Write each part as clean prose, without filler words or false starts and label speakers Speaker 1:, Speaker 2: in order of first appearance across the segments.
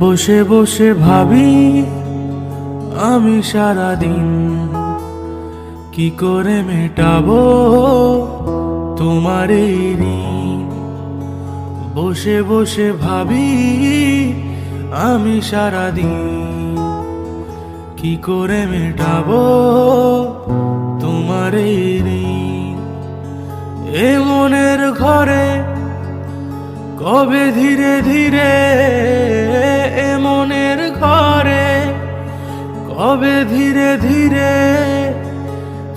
Speaker 1: বসে বসে ভাবি আমি সারাদিন কি করে মেটাবো তোমার এই ঋণ। বসে বসে ভাবি আমি সারাদিন কি করে মেটাবো তোমার এই ঋণ। এ মনের ঘরে কবে ধীরে ধীরে, এ মনের ঘরে কবে ধীরে ধীরে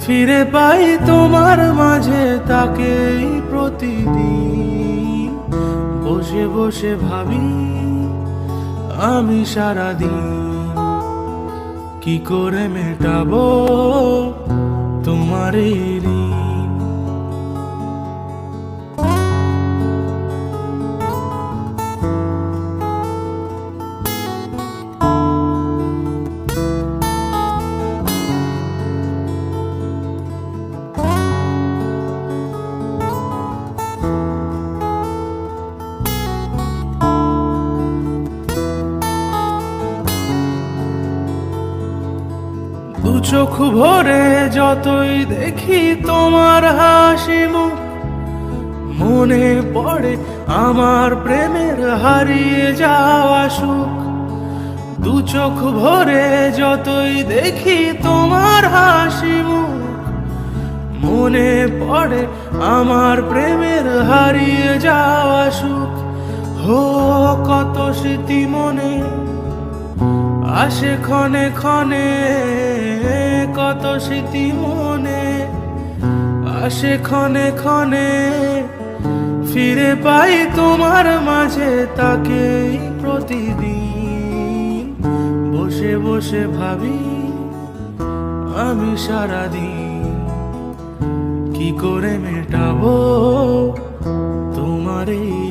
Speaker 1: ফিরে পাই তোমার মাঝে তাকেই প্রতিদিন। বসে বসে ভাবি আমি সারাদিন কি করে মেটাবো তোমার এই ঋণ। দু চোখ ভরে যতই দেখি তোমার হাসি মুখ, মনে পড়ে আমার প্রেমের হারিয়ে যাওয়া সুখ। দু চোখ ভরে যতই দেখি তোমার হাসি মুখ, মনে পড়ে আমার প্রেমের হারিয়ে যাওয়া সুখ। হো কত স্মৃতি মনে আসে ক্ষণে ক্ষণে, কত স্মৃতি মনে আসে ক্ষণে ক্ষণে ফিরে পাই তোমার মাঝে তাকেই প্রতিদিন। বসে বসে ভাবি আমি সারাদিন কি করে মেটাবো তোমার এই